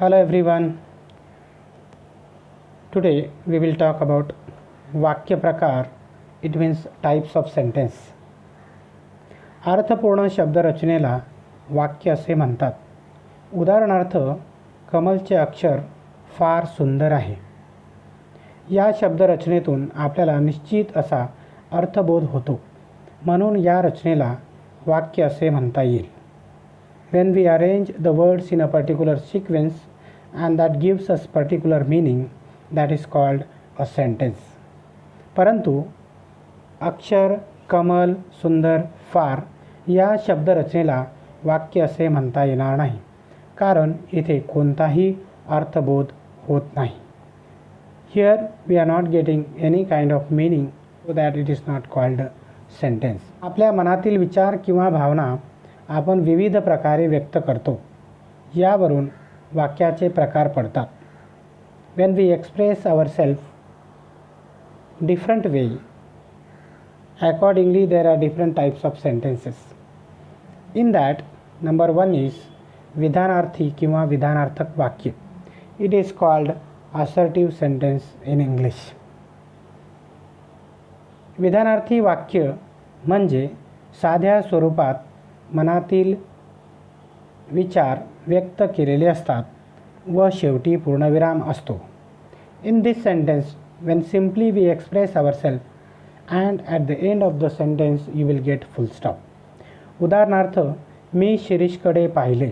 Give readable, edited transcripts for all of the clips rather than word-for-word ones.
Hello everyone. Today we will talk about वाक्य प्रकार. It means types of sentence. अर्थपूर्ण शब्दरचनेला वाक्य असे म्हणतात. उदाहरणार्थ, कमलचे अक्षर फार सुंदर आहे. या शब्दरचनेतून आपल्याला निश्चित असा अर्थबोध होतो, म्हणून या रचनेला वाक्य असे म्हणता येईल. When we arrange the words in a particular sequence and that gives us particular meaning, that is called a sentence. परंतु अक्षर, कमल, सुंदर, फार या शब्दरचनेला वाक्य असे म्हणता येणार नाही, कारण इथे कोणताही अर्थबोध होत नाही. Here we are not getting any kind of meaning, so that it is not called a sentence. आपल्या मनातील विचार किंवा भावना आपण विविध प्रकारे व्यक्त करतो. यावरून वाक्याचे प्रकार पडतात. When we express ourselves different way, accordingly there are different types of sentences. In that, number 1 is विधानार्थी किंवा विधानार्थक वाक्य. It is called assertive sentence in English. विधानार्थी वाक्य म्हणजे साध्या स्वरूपात मनातील विचार व्यक्त केलेले असतात व शेवटी पूर्णविराम असतो. In this sentence, when simply we express ourselves and at the end of the sentence you will get full stop. उदाहरणार्थ, मी शिरीषकडे पाहिले.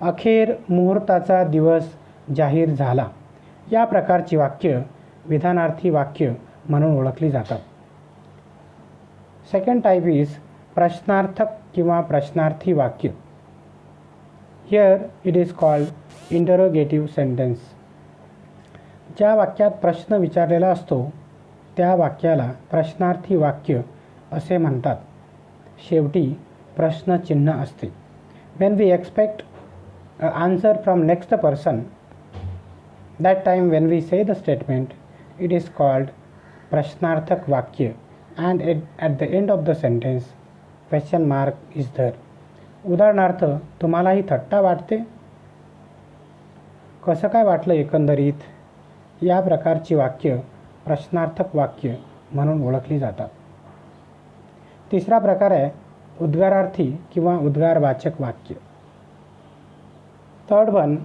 अखेर मुहूर्ताचा दिवस जाहीर झाला. या प्रकारची वाक्य विधानार्थी वाक्य म्हणून ओळखली जातात. सेकंड टाइप इज प्रश्नार्थक किंवा प्रश्नार्थी वाक्य. Here it is called interrogative sentence. ज्या वाक्यात प्रश्न विचारलेला असतो त्या वाक्याला प्रश्नार्थी वाक्य असे म्हणतात. शेवटी प्रश्नचिन्ह असते. When we expect answer from next person, that time when we say the statement, it is called प्रश्नार्थक वाक्य, and at the end of the sentence question mark is there. उदाहरणार्थ, तुम्हाला ही थट्टा वाटते? कसं काय वाटलं एकंदरीत? या प्रकारची वाक्य प्रश्नार्थक वाक्य म्हणून ओळखली जातात. तिसरा प्रकार आहे उद्गारार्थी किंवा उद्गारवाचक वाक्य. Third one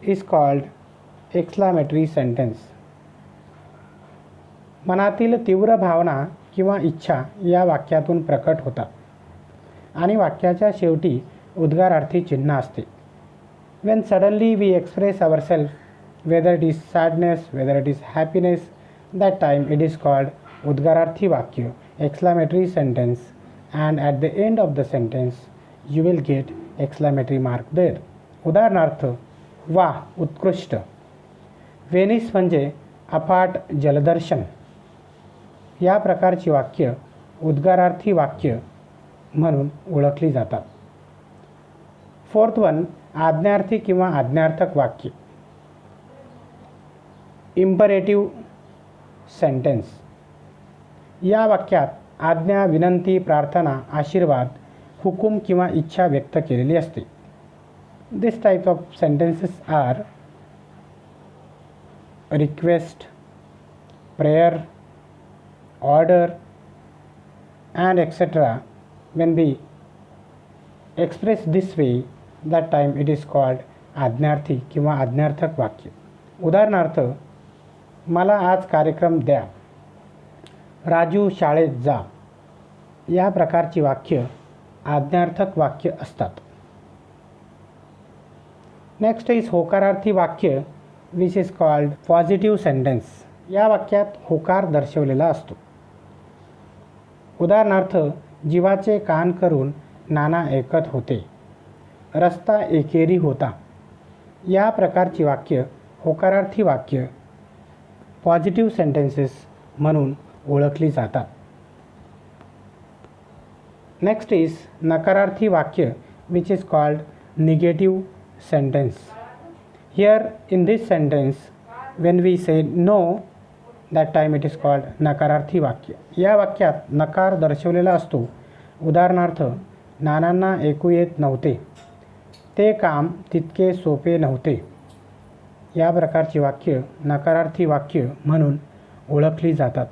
is called exclamatory sentence. मनातील तीव्र भावना किंवा इच्छा या वाक्यातून प्रकट होतात आणि वाक्याच्या शेवटी उद्गारार्थी चिन्ह असते. When suddenly we express ourself, whether it is sadness, whether it is happiness, that time it is called उद्गारार्थी वाक्य, exclamatory sentence, and at the end of the sentence you will get exclamatory mark there. उदाहरणार्थ, वा, उत्कृष्ट. Venice म्हणजे अफाट जलदर्शन. या प्रकारची वाक्य उद्गारार्थी वाक्य म्हणून ओळखली जातात. फोर्थ वन, आज्ञार्थी किंवा आज्ञार्थक वाक्य. Imperative sentence. या वाक्यात आज्ञा, विनंती, प्रार्थना, आशीर्वाद, हुकूम किंवा इच्छा व्यक्त केलेली असते. This type of sentences are request, prayer, order, and etc. When we express this way, that time it is called आज्ञार्थी किंवा आज्ञार्थक वाक्य. उदाहरणार्थ, मला आज कार्यक्रम द्या, राजू शाळेत जा. या प्रकारची वाक्य आज्ञार्थक वाक्य असतात. नेक्स्ट इज होकारार्थी वाक्य, which is called positive sentence. या वाक्यात होकार दर्शवलेला असतो. उदाहरणार्थ, जीवाचे कान करून नाना ऐकत होते, रस्ता एकेरी होता. या प्रकारची वाक्य होकारार्थी वाक्य, पॉझिटिव्ह सेंटेन्सेस म्हणून ओळखली जातात. नेक्स्ट इज नकारार्थी वाक्य, which is called negative sentence. Here in this sentence, when we say no, that time it is called नकारार्थी वाक्य. या वाक्यात नकार दर्शवलेला असतो. उदाहरणार्थ, नानांना ऐकू येत नव्हते, ते काम तितके सोपे नव्हते. या प्रकारची वाक्य नकारार्थी वाक्य म्हणून ओळखली जातात.